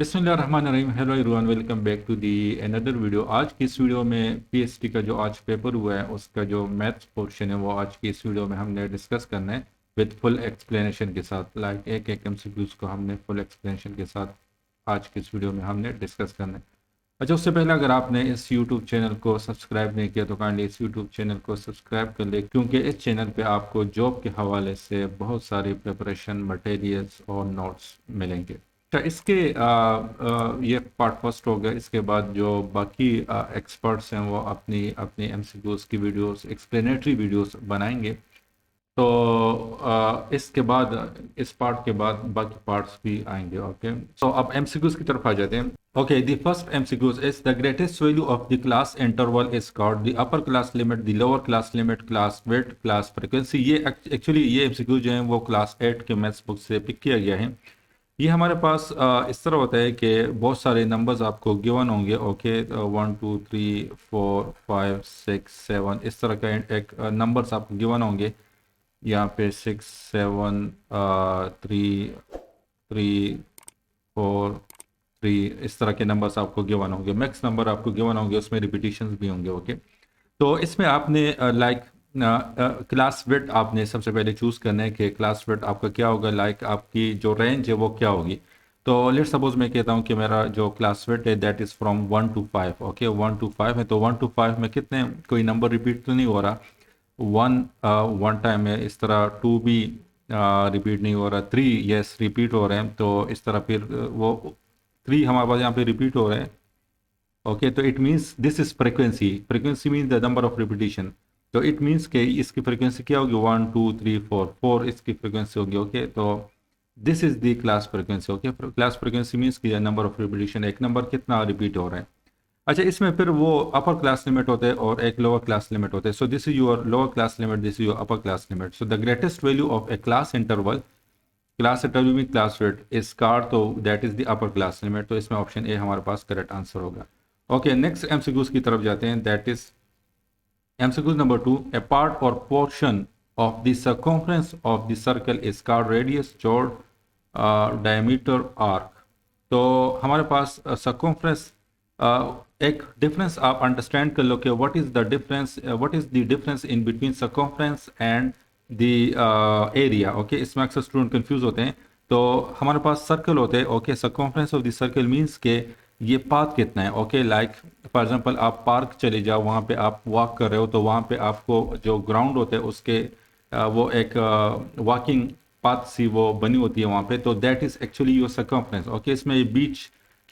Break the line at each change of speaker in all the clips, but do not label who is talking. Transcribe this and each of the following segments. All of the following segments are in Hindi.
बिस्मिल्लाहिर्रहमानिर्रहीम। Hello everyone, welcome back to the another video. आज की इस वीडियो में पीएचडी का जो आज पेपर हुआ है उसका जो मैथ्स पोर्शन है वो आज की इस वीडियो में हमने डिस्कस करना है विद फुल एक्सप्लेनेशन के साथ। लाइक एक एक एमसीक्यूज को हमने फुल एक्सप्लेनेशन के साथ आज की इस वीडियो में हमने डिस्कस करना है। अच्छा, उससे पहले अगर आपने इस यूट्यूब चैनल को सब्सक्राइब नहीं किया तो काइंडली इस यूट्यूब चैनल को सब्सक्राइब कर ले, क्योंकि इस चैनल पे आपको जॉब के हवाले से बहुत सारी प्रिपरेशन मटेरियल्स और नोट्स मिलेंगे। अच्छा, इसके ये पार्ट फर्स्ट हो गया। इसके बाद जो बाकी एक्सपर्ट्स हैं वो अपनी अपनी एमसीक्यूज की वीडियोस, एक्सप्लेनेटरी वीडियोस बनाएंगे। तो इसके बाद इस पार्ट के बाद बाकी पार्ट्स भी आएंगे। ओके, सो अब एमसीक्यूज की तरफ आ जाते हैं। Okay, the first MCQs is the greatest value of the class interval is called the upper class limit, the lower class limit, class width, class frequency. ये एक्चुअली ये एमसीक्यूज जो हैं वो क्लास 8 के मैथ्स बुक से पिक किया गया है। ये हमारे पास इस तरह होता है कि बहुत सारे नंबर्स आपको गिवन होंगे। ओके, 1 2 3 4 5 6 7 इस तरह का एक नंबर्स आपको गिवन होंगे। यहाँ पे 6 7 3 3 4 3 इस तरह के नंबर्स आपको गिवन होंगे। मैक्स नंबर आपको गिवन होंगे, उसमें रिपीटिशंस भी होंगे। ओके, तो इसमें आपने लाइक क्लास विड्थ आपने सबसे पहले चूज करना है कि क्लास विड्थ आपका क्या होगा। लाइक आपकी जो रेंज है वो क्या होगी। तो लेट सपोज मैं कहता हूँ कि मेरा जो क्लास विड्थ है that is from 1 to 5। Okay, 1 to 5 है, तो 1 to 5 में कितने, कोई नंबर रिपीट तो नहीं हो रहा। वन वन टाइम है, इस तरह टू भी रिपीट नहीं हो रहा, थ्री यस रिपीट हो रहे हैं। तो इस तरह फिर वो थ्री हमारे पास यहाँ पे रिपीट हो रहे हैं। ओके, तो it means this is frequency. Frequency means the number of repetition. तो इट मीन्स के इसकी फ्रीक्वेंसी क्या होगी, 1 2 3 4 4 इसकी फ्रीक्वेंसी होगी। ओके, तो this is the class frequency. Okay, class frequency means की नंबर ऑफ रिपीटिशन, एक नंबर कितना रिपीट हो रहा है। अच्छा, इसमें फिर वो अपर क्लास लिमिट होते हैं और एक लोअर क्लास लिमिट होते हैं। So this is your lower class limit, this is your upper class limit. So the greatest value of a class interval में क्लास विड्थ इज कार, तो that is the upper class limit. तो इसमें ऑप्शन ए हमारे पास करेक्ट आंसर होगा। ओके, नेक्स्ट एमसीक्यूज की तरफ जाते हैं। That is MCQs number 2। A part or portion of the circumference of the circle is called radius, chord, diameter, arc. तो हमारे पास सर्कम्फ्रेंस, एक डिफरेंस आप अंडरस्टैंड कर लो कि what is the difference, what is the difference in between circumference and the area. Okay, इसमें अक्सर स्टूडेंट कंफ्यूज होते हैं। तो हमारे पास सर्कल होते हैं। Okay, circumference of the circle means के ये पाथ कितना है। ओके, लाइक फॉर एग्जांपल आप पार्क चले जाओ, वहाँ पे आप वॉक कर रहे हो, तो वहाँ पे आपको जो ग्राउंड होते हैं उसके वो एक वॉकिंग पाथ सी वो बनी होती है वहाँ पे, तो that is actually your circumference. Okay, इसमें बीच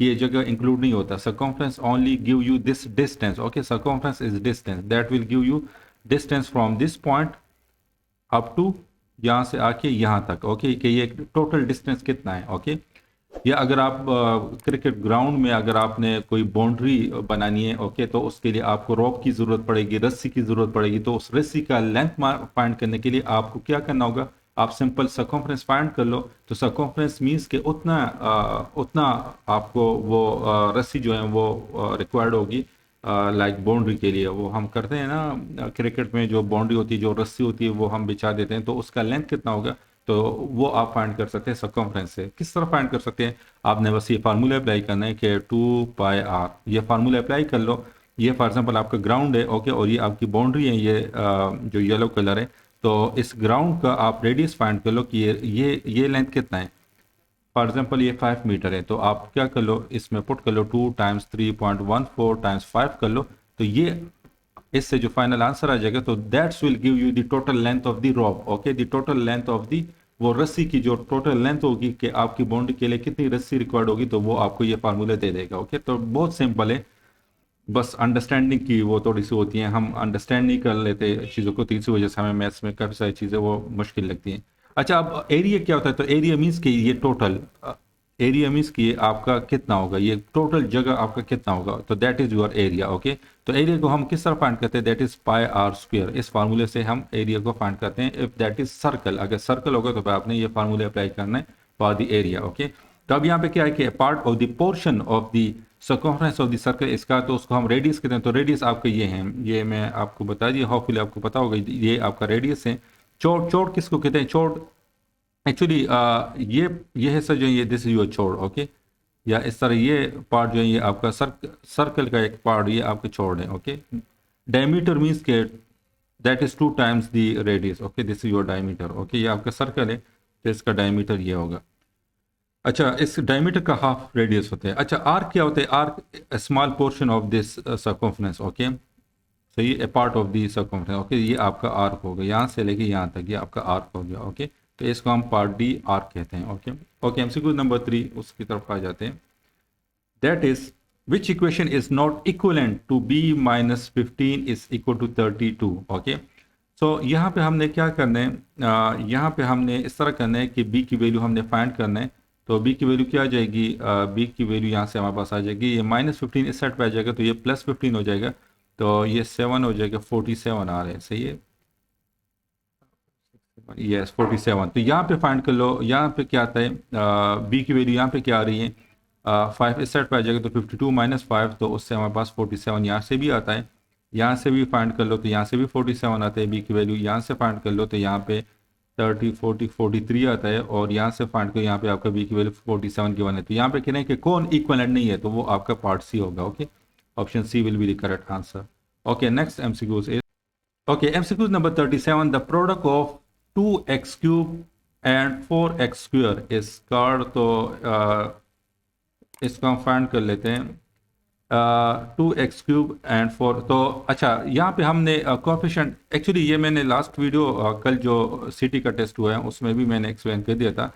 की ये जगह इंक्लूड नहीं होता। Circumference only give you this distance. Okay, circumference is distance that will give you distance from this point up to यहाँ से आके यहाँ तक। ओके, कि ये टोटल डिस्टेंस कितना है। ओके, या अगर आप क्रिकेट ग्राउंड में अगर आपने कोई बाउंड्री बनानी है, ओके, तो उसके लिए आपको रॉप की ज़रूरत पड़ेगी, रस्सी की ज़रूरत पड़ेगी। तो उस रस्सी का लेंथ फाइंड करने के लिए आपको क्या करना होगा, आप सिंपल सर्कम्फ्रेंस फाइंड कर लो। तो सर्कम्फ्रेंस मींस के उतना आपको वो रस्सी जो है वो रिक्वायर्ड होगी। लाइक बाउंड्री के लिए वो हम करते हैं ना, क्रिकेट में जो बाउंड्री होती है, जो रस्सी होती है वो हम बिछा देते हैं, तो उसका लेंथ कितना होगा, तो वो आप फाइंड कर सकते हैं सर्कम्फ्रेंस से। किस तरह फाइंड कर सकते हैं, आपने बस ये फार्मूला अप्लाई करना है कि 2πr, ये फार्मूला अप्लाई कर लो। ये फॉर एग्जांपल आपका ग्राउंड है। ओके, और ये आपकी बाउंड्री है, ये जो येलो कलर है। तो इस ग्राउंड का आप रेडियस फाइंड कर लो कि ये लेंथ कितना है। फॉर एग्जांपल ये 5 मीटर है, तो आप क्या कर लो, इसमें पुट कर लो 2 टाइम्स 3.14 टाइम्स 5 कर लो। तो ये इससे जो फाइनल आंसर आ जाएगा, तो that's will give you the total length of the rope. Okay, the total length of the वो रस्सी की जो टोटल लेंथ होगी कि आपकी बाउंड्री के लिए कितनी रस्सी रिक्वायर्ड होगी, तो वो आपको ये फार्मूला दे देगा। ओके, तो बहुत सिंपल है, बस अंडरस्टैंडिंग की वो थोड़ी सी होती है, हम अंडरस्टैंड नहीं कर लेते चीज़ों को, तो इसी वजह से हमें मैथ्स में काफ़ी सारी चीज़ें वो मुश्किल लगती हैं। अच्छा, अब एरिया क्या होता है, तो एरिया मीन्स कि ये टोटल एरिया मीन्स कि आपका कितना होगा, ये टोटल जगह आपका कितना होगा, तो that is your area. Okay, तो एरिया को हम किस तरह फाइंड करते हैं, that is pi r square. इस फार्मूले से हम एरिया को फाइंड करते हैं। इफ दैट इज सर्कल, अगर सर्कल होगा तो फिर आपने ये फार्मूले अप्लाई करना है फॉर द एरिया। ओके, तो अब यहाँ पे क्या है कि part of the portion of the circumference of the circle इसका, तो उसको हम रेडियस कहते हैं। तो रेडियस आपका ये है, ये मैं आपको बता दिया, होपफुली आपको पता होगा, ये आपका रेडियस है। चौड़, चौड़ किसको कहते हैं, चौड़ एक्चुअली ये हिस्सा जो है, ये this is your Chaur. Okay, या इस तरह ये पार्ट जो है ये आपका सर्कल का एक पार्ट ये आपके छोड़ दें। ओके, डायमीटर मीन्स के that is 2 times the radius. Okay, this is your diameter. Okay, ये आपका सर्कल है तो इसका डायमीटर ये होगा। अच्छा, इस डायमीटर का हाफ रेडियस होता है। अच्छा, आर्क क्या होता है? Arc small portion of this circumference. Okay, so ये part of the circumference. Okay, ये आपका आर्क होगा, यहाँ से लेके यहाँ तक ये आपका आर्क हो गया। ओके, तो इसको हम पार्ट डी आर्क कहते हैं। ओके ओके, एमसीक्यू नंबर 3 उसकी तरफ आ जाते हैं। That is which equation is not equivalent to b minus 15 is equal to 32। Okay, so यहाँ पे हमने क्या करना है, यहाँ पे हमने इस तरह करना है कि b की वैल्यू हमने फाइंड करना है। तो b की वैल्यू क्या आ जाएगी? b की वैल्यू यहाँ से हमारे पास आ जाएगी, ये -15 इस साइड पे आ जाएगा तो ये +15 हो जाएगा, तो ये 7 हो जाएगा, 47 आ रहे हैं। सही है, यस 47। तो यहाँ पे फाइंड कर लो, यहाँ पे क्या आता है, बी की वैल्यू यहाँ पे क्या आ रही है, 5 इस साइड पे आ जाएगा तो 52 माइनस 5, तो उससे हमारे पास 47 यहाँ से भी आता है। यहाँ से भी फाइंड कर लो तो यहाँ से भी 47 आता है बी की वैल्यू। यहाँ से फाइंड कर लो तो यहाँ पे 30 40 43 आता है, और यहाँ से फाइंड करो यहाँ पे आपका बी की वैल्यू 47 की 1 है। तो यहाँ पे कह रहे हैं कि कौन इक्वलेंट नहीं है, तो वो आपका पार्ट सी होगा। Okay, option C will be the correct answer. Okay, next MCQs is okay, MCQ number 37, the product of 2x cube and 4x square is called. तो इसको हम फाइंड कर लेते हैं, 2x क्यूब एंड 4। तो अच्छा, यहाँ पे हमने कोफिशिएंट, एक्चुअली ये मैंने लास्ट वीडियो कल जो सिटी का टेस्ट हुआ है उसमें भी मैंने एक्सप्लेन कर दिया था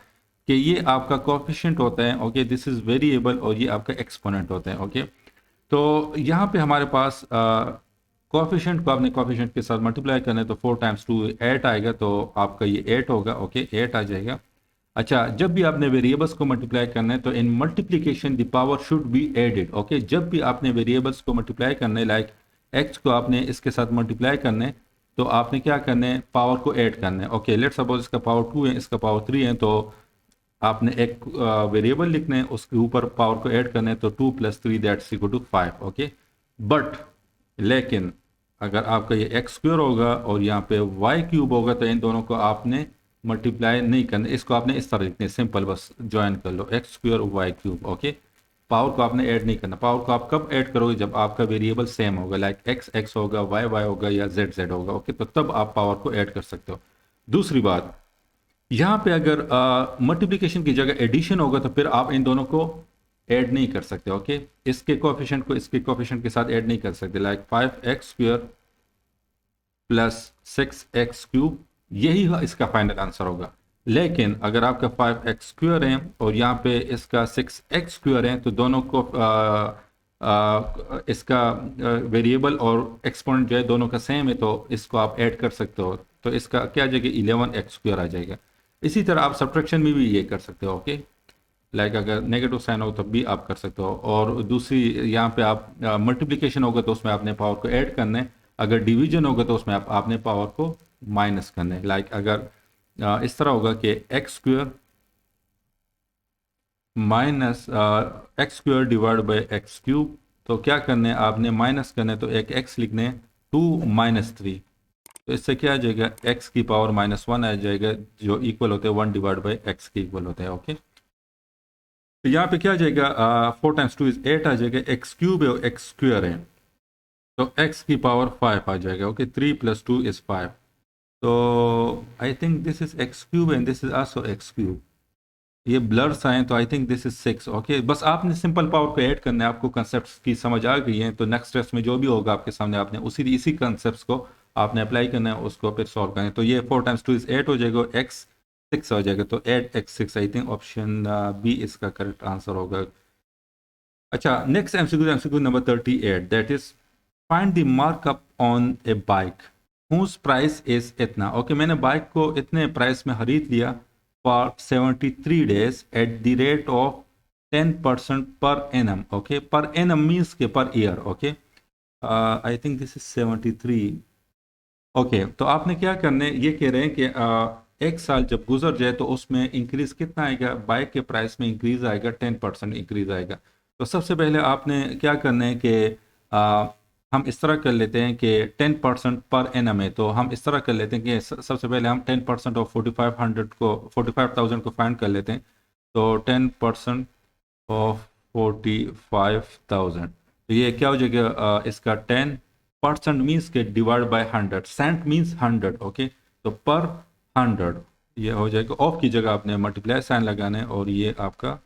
कि ये आपका कोफिशिएंट होता है। ओके, दिस इज वेरिएबल, और ये आपका एक्सपोनेंट होता है। ओके, तो यहाँ पे हमारे पास कोफिशिएंट को आपने कोफिशिएंट के साथ मल्टीप्लाई करना है, तो 4 टाइम्स 2 8 आएगा, तो आपका ये 8 होगा। ओके, 8 आ जाएगा। अच्छा, जब भी आपने वेरिएबल्स को मल्टीप्लाई करना है तो in multiplication the power should be added. Okay, जब भी आपने वेरिएबल्स को मल्टीप्लाई करना है, लाइक एक्स को आपने इसके साथ मल्टीप्लाई करना है, तो आपने क्या करना है, पावर को ऐड करना है। ओके, लेट सपोज इसका पावर 2 है, इसका पावर 3 है, तो आपने एक वेरिएबल लिखना है, उसके ऊपर पावर को ऐड करना है, तो 2 + 3 that's equal to 5। Okay, but लेकिन अगर आपका ये एक्स स्क्वायर होगा और यहाँ पे वाई क्यूब होगा, तो इन दोनों को आपने मल्टीप्लाई नहीं करना, इसको आपने इस तरह लिखना है, सिंपल, बस ज्वाइन कर लो, x square y cube. Okay, power को आपने ऐड नहीं करना। पावर को आप कब ऐड करोगे? जब आपका वेरिएबल सेम होगा, लाइक एक्स एक्स होगा, वाई वाई होगा, या जेड जेड होगा। ओके, तो तब आप पावर को ऐड कर सकते हो। दूसरी बात, यहाँ पे अगर मल्टीप्लिकेशन की जगह एडिशन होगा तो फिर आप इन दोनों को ऐड नहीं कर सकते। ओके, इसके कोएफिशिएंट को इसके कोएफिशिएंट के साथ ऐड नहीं कर सकते, like 5x square plus 6x cube, यही इसका फाइनल आंसर होगा। लेकिन अगर आपका 5x स्क्वायर है और यहाँ पे इसका 6x स्क्वायर है, तो दोनों को इसका वेरिएबल और एक्सपोनेंट जो है दोनों का सेम है, तो इसको आप ऐड कर सकते हो, तो इसका क्या आ जाएगा, 11x स्क्वायर आ जाएगा। इसी तरह आप सब्ट्रैक्शन में भी ये कर सकते हो। ओके, लाइक अगर नेगेटिव साइन हो तब भी आप कर सकते हो, और दूसरी यहाँ पे आप मल्टीप्लिकेशन होगा तो उसमें आपने पावर को ऐड करना है, अगर डिवीजन होगा तो उसमें आपने पावर को माइनस करना है। लाइक अगर इस तरह होगा कि x square minus x square divide by x cube, तो क्या करना है, आपने माइनस करना है, तो एक एक्स लिखने 2 - 3, तो इससे क्या आ जाएगा, एक्स की पावर -1 आ जाएगा, जो इक्वल होते हैं 1 डिवाइड बाई एक्स के इक्वल होते हैं। ओके, तो यहाँ पे क्या आ जाएगा, 4 टाइम्स 2 इज 8 आ जाएगा, एक्स क्यूब है एक्स स्क्वायर है, तो x की पावर 5 आ जाएगा। ओके, 3 + 2 इज 5, तो आई think this is x cube and this is also x cube. ये ब्लर्स आए तो आई थिंक दिस इज 6। ओके, बस आपने सिंपल पावर को ऐड करना है, आपको कंसेप्ट की समझ आ गई है, तो नेक्स्ट टेस्ट में जो भी होगा आपके सामने आपने इसी कंसेप्ट को आपने अप्लाई करना है, उसको फिर सॉल्व करना है। तो ये 4 टाइम्स 2 इज 8 हो जाएगा, x 6 हो जाएगा, तो 8x 6, I think option B इसका करेक्ट आंसर होगा। अच्छा, next MCQ number 38, that is find the markup on a bike whose price is इतना। ओके, मैंने बाइक को इतने प्राइस में खरीद लिया for 73 days at the rate of 10% per annum. Okay, per annum means के per year. Okay, I think this is 73। Okay, तो आपने क्या करने, ये कह रहे हैं कि एक साल जब गुजर जाए तो उसमें इंक्रीज कितना आएगा, बाइक के प्राइस में इंक्रीज आएगा, 10% इंक्रीज आएगा। तो सबसे पहले आपने क्या करना है कि हम इस तरह कर लेते हैं कि 10% पर एनम है, तो हम इस तरह कर लेते हैं कि सबसे पहले हम 10% ऑफ 4500 को 45,000 को फाइंड कर लेते हैं। तो 10% ऑफ 45,000। तो ये क्या हो जाएगा, इसका 10% मीन्स के divide by 100, cent means 100, okay. तो पर 100 ये हो जाएगा, ऑफ की जगह आपने मल्टीप्लाई साइन लगाना है और ये आपका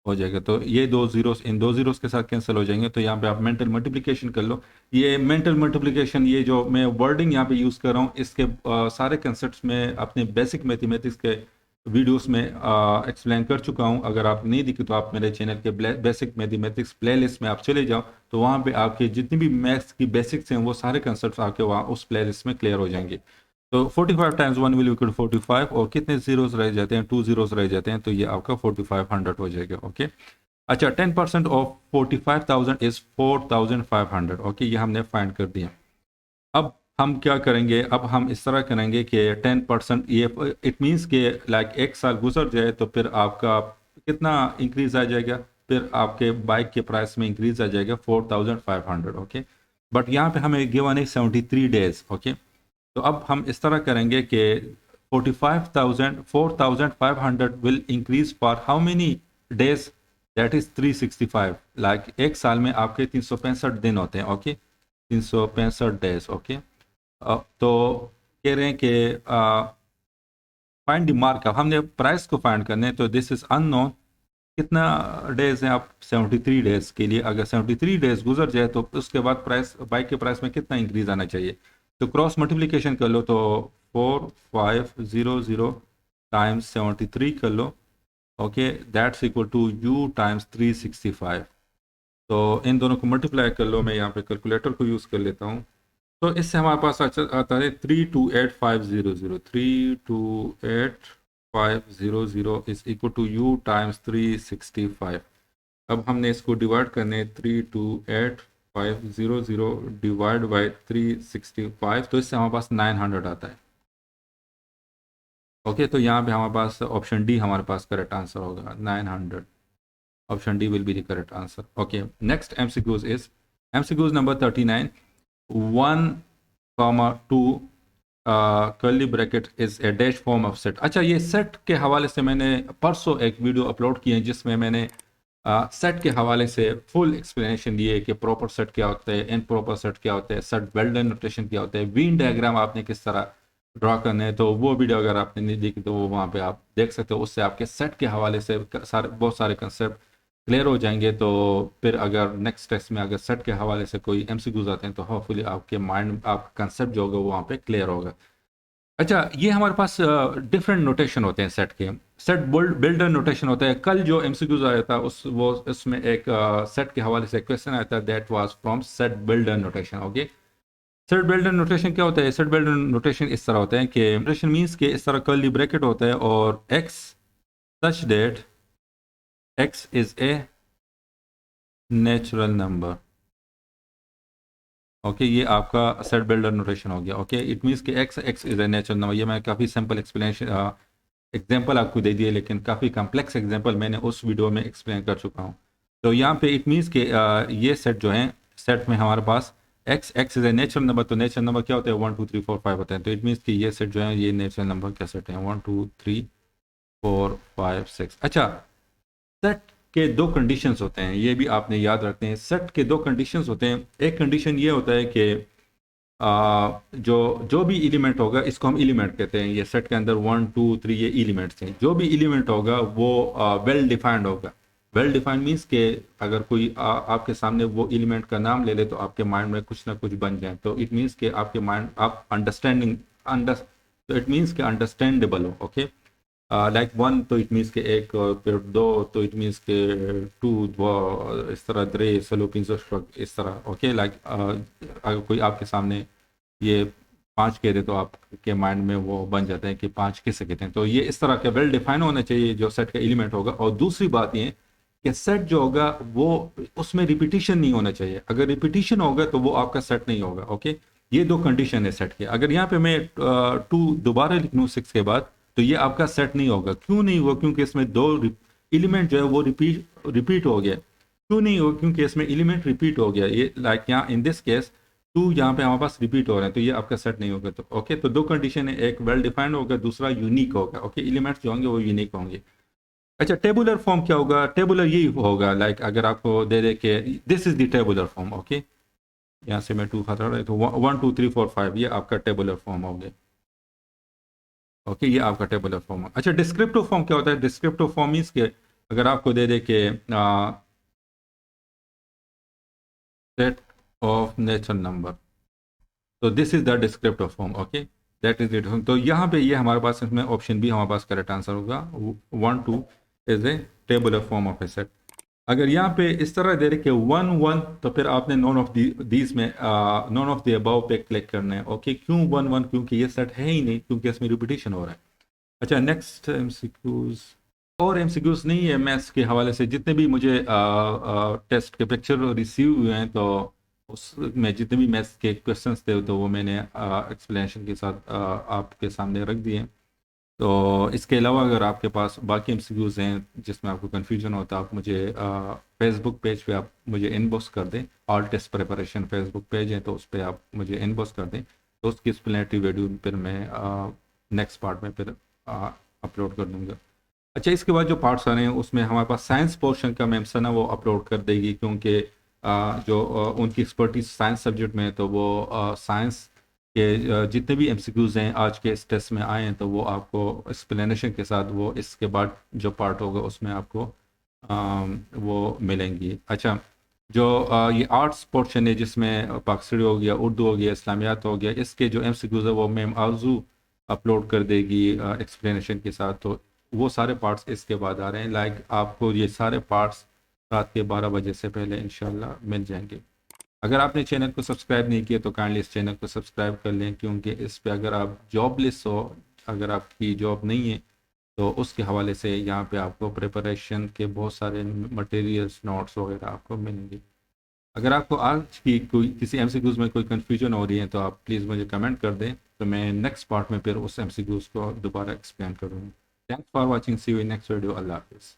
हो जाएगा। तो ये दो जीरोस इन दो जीरोस के साथ कैंसिल हो जाएंगे। तो यहाँ पे आप मेंटल मल्टीप्लिकेशन कर लो। ये मेंटल मल्टीप्लिकेशन, ये जो मैं वर्डिंग यहाँ पे यूज़ कर रहा हूँ, इसके सारे कंसेप्ट में अपने बेसिक मैथमेटिक्स के वीडियोस में एक्सप्लेन कर चुका हूँ। अगर आप नहीं दिखे तो आप मेरे चैनल के बेसिक मैथमेटिक्स प्लेलिस्ट में आप चले जाओ, तो वहाँ पे आपके जितनी भी मैथ्स की बेसिक्स हैं वो सारे कंसेप्ट आपके वहाँ उस प्लेलिस्ट में क्लियर हो जाएंगे। तो 45 टाइम्स 1 विल इक्वल 45, और कितने जीरोस रह जाते हैं, 2 जीरोस रह जाते हैं, तो ये आपका 4500 हो जाएगा, ओके। अच्छा, 10% ऑफ 45,000 इज 4,500, ओके, ये हमने फाइंड कर दिया। अब हम क्या करेंगे, अब हम इस तरह करेंगे कि 10% ये इट मीन्स के लाइक एक साल गुजर जाए तो फिर आपका कितना इंक्रीज आ जाएगा, फिर आपके बाइक के प्राइस में इंक्रीज आ जाएगा 4,500, ओके। बट यहाँ पे हमें गिवन है 73 डेज, ओके। तो अब हम इस तरह करेंगे कि 4,500 will increase for how many days, that is 365, like एक साल में आपके 365 दिन होते हैं, ओके, 365 डेज, ओके। तो कह रहे हैं कि फाइंड द मार्कअप, हमने प्राइस को फाइंड करने, तो दिस इज अननोन, कितना डेज हैं आप, 73 डेज के लिए अगर 73 डेज गुजर जाए तो उसके बाद प्राइस, बाइक के प्राइस में कितना इंक्रीज आना चाहिए। तो क्रॉस मल्टीप्लिकेशन कर लो, तो 4500 टाइम्स 73 कर लो, okay, that's equal to you times 365। तो इन दोनों को मल्टीप्लाई कर लो, मैं यहाँ पे कैलकुलेटर को यूज़ कर लेता हूँ। तो इससे हमारे पास आता है 328500, 328500 is equal to you times 365। अब हमने इसको डिवाइड करने, 328500 डिवाइड बाई 365, तो इससे हमारे पास 900 आता है, ओके। तो यहाँ पे हमारे पास ऑप्शन डी हमारे पास करेक्ट आंसर होगा, 900। Option D will be the correct answer, okay. Next MCQs number 39, 1, 2 curly bracket is a dash form of set. अच्छा, ये सेट के हवाले से मैंने परसों एक वीडियो अपलोड की है जिसमें मैंने सेट के हवाले से फुल एक्सप्लेनेशन दिए कि प्रॉपर सेट क्या होता है, इनप्रॉपर सेट क्या होता है, सेट वेल्डन नोटेशन क्या होता है, वीन डायग्राम आपने किस तरह ड्रॉ करना है। तो वो वीडियो अगर आपने नहीं देखी तो वो वहाँ पे आप देख सकते हो, उससे आपके सेट के हवाले से बहुत सारे कंसेप्ट क्लियर हो जाएंगे। तो फिर अगर नेक्स्ट टेस्ट में अगर सेट के हवाले से कोई MCQs आते हैं तो होपफुली आपके माइंड, आपका कंसेप्ट जो होगा वो वहाँ पे क्लियर होगा। अच्छा, ये हमारे पास डिफरेंट नोटेशन होते हैं सेट के। सेट बिल्डर नोटेशन होता है। कल जो MCQs आया था उसमें एक सेट के हवाले से क्वेश्चन आया था, that was from set builder notation, okay. Set builder notation क्या होता है, सेट बिल्डर नोटेशन इस तरह होता है कि नोटेशन मीन्स के इस तरह कर्ली ब्रैकेट होता है और x such that x is a natural number, okay. ये आपका सेट बिल्डर नोटेशन हो गया, ओके। इट मीन्स कि x is a natural number. ये मैं काफ़ी सिंपल एक्सप्लेनेशन एग्जाम्पल आपको दे दिए, लेकिन काफ़ी कम्प्लेक्स एग्जाम्पल मैंने उस वीडियो में एक्सप्लेन कर चुका हूँ। तो यहाँ पे इट मीन्स कि ये सेट जो है, सेट में हमारे पास x is a natural number. तो नेचुरल नंबर क्या होता है, 1 2 3 4 5 होते हैं। तो इट मीन्स कि ये सेट जो है ये नेचुरल नंबर का सेट है, 1 2 3 4 5 6। अच्छा, सेट के दो कंडीशंस होते हैं, ये भी आपने याद रखते हैं। सेट के दो कंडीशंस होते हैं। एक कंडीशन ये होता है कि जो जो भी एलिमेंट होगा, इसको हम एलिमेंट कहते हैं। ये सेट के अंदर 1 2 3 ये एलिमेंट्स हैं। जो भी एलिमेंट होगा वो वेल डिफाइंड होगा। वेल डिफाइंड मीन्स के अगर कोई आपके सामने वो एलिमेंट का नाम ले ले तो आपके माइंड में कुछ ना कुछ बन जाए। तो इट मीन्स के आपके माइंड, आप तो इट मीन्स के अंडरस्टैंडेबल हो, ओके। लाइक 1 तो इट मीन्स के एक, और फिर 2 तो इट मीन्स के 2, इस तरह 3 सलोपिन इस तरह, ओके। लाइक अगर कोई आपके सामने ये 5 कह दे तो आपके माइंड में वो बन जाते हैं कि 5 किसे कहते हैं। तो ये इस तरह के वेल डिफाइन होना चाहिए जो सेट का एलिमेंट होगा। और दूसरी बात ये कि सेट जो होगा वो उसमें रिपीटिशन नहीं होना चाहिए। अगर रिपीटिशन होगा तो वो आपका सेट नहीं होगा, ओके। ये दो कंडीशन है सेट के। अगर यहाँ पे मैं 2 दोबारा लिख लूँ 6 के बाद तो ये आपका सेट नहीं होगा। क्यों नहीं हुआ, क्योंकि इसमें दो एलिमेंट जो है वो रिपीट हो गया। क्यों नहीं हुआ, क्योंकि इसमें एलिमेंट रिपीट हो गया। ये लाइक यहाँ इन दिस केस 2 यहाँ पे हमारे पास रिपीट हो रहे हैं, तो ये आपका सेट नहीं होगा। तो ओके, तो दो कंडीशन है, एक वेल डिफाइंड होगा, दूसरा यूनिक होगा, ओके। एलिमेंट्स जो होंगे वो यूनिक होंगे। अच्छा, टेबुलर फॉर्म क्या होगा? टेबुलर यही होगा, लाइक अगर आपको दे दे के this is the tabular form, okay, यहाँ से मैं 2 खाता रहा तो 1 2 3 4 5 ये आपका टेबुलर फॉर्म हो गया। ओके, ये आपका टेबुलर फॉर्म है। अच्छा, डिस्क्रिप्टिव फॉर्म क्या होता है? डिस्क्रिप्टिव फॉर्म मीन्स के अगर आपको दे दे के सेट ऑफ नेचुरल नंबर, तो this is the descriptive form, okay, that is it. तो यहाँ पे ये हमारे पास इसमें ऑप्शन बी हमारे पास करेक्ट आंसर होगा। 1 2 is a tabular form of A set. अगर यहाँ पे इस तरह दे रहे कि 1 1, तो फिर आपने नॉन ऑफ दीज में नॉन ऑफ द अबव पे क्लिक करना है। ओके, क्यों 1 1? क्योंकि ये सेट है ही नहीं, क्योंकि इसमें रिपीटिशन हो रहा है। अच्छा, नेक्स्ट एमसीक्यूज, और एमसीक्यूज नहीं है मैथ्स के हवाले से। जितने भी मुझे टेस्ट के पिक्चर रिसीव हुए हैं, तो उसमें जितने भी मैथ्स के क्वेश्चंस थे तो वो मैंने एक्सप्लेनेशन के साथ आपके सामने रख दिए। तो इसके अलावा अगर आपके पास बाकी एमसीक्यूज हैं जिसमें आपको कन्फ्यूजन होता है, आप मुझे फेसबुक पेज पे आप मुझे इनबॉक्स कर दें। All test preparation Facebook page है, तो उस पर आप मुझे इनबॉक्स कर दें, तो उसकी एक्सप्लेनेटरी वीडियो फिर मैं नेक्स्ट पार्ट में फिर अपलोड कर दूंगा। अच्छा, इसके बाद जो पार्ट्स आ रहे हैं उसमें हमारे पास साइंस पोर्शन का मैम सना वो अपलोड कर देगी, क्योंकि जो उनकी एक्सपर्टीज साइंस सब्जेक्ट में है, तो वो साइंस के जितने भी एमसीक्यूज हैं आज के इस टेस्ट में आए हैं, तो वो आपको एक्सप्लेनेशन के साथ वो इसके बाद जो पार्ट होगा उसमें आपको वो मिलेंगी। अच्छा, जो ये आर्ट्स पोर्शन है जिसमें पाकस्टडी हो गया, उर्दू हो गया, इस्लामियात हो गया, इसके जो एमसीक्यूज है वो मैम आरजू अपलोड कर देगी एक्सप्लेनेशन के साथ। तो वो सारे पार्ट्स इसके बाद आ रहे हैं, लाइक आपको ये सारे पार्ट्स रात के 12 बजे से पहले इंशाल्लाह मिल जाएंगे। अगर आपने चैनल को सब्सक्राइब नहीं किया तो काइंडली इस चैनल को सब्सक्राइब कर लें, क्योंकि इस पे अगर आप जॉबलेस हो, अगर आपकी जॉब नहीं है, तो उसके हवाले से यहाँ पे आपको प्रिपरेशन के बहुत सारे मटेरियल्स, नोट्स वगैरह आपको मिलेंगे। अगर आपको आज की कोई किसी एमसीक्यूज में कोई कन्फ्यूजन हो रही है, तो आप प्लीज़ मुझे कमेंट कर दें, तो मैं नेक्स्ट पार्ट में फिर उस एमसीक्यूज को दोबारा एक्सप्लेन करूँगा। Thanks for watching, see you in next video, अल्लाह हाफिज़।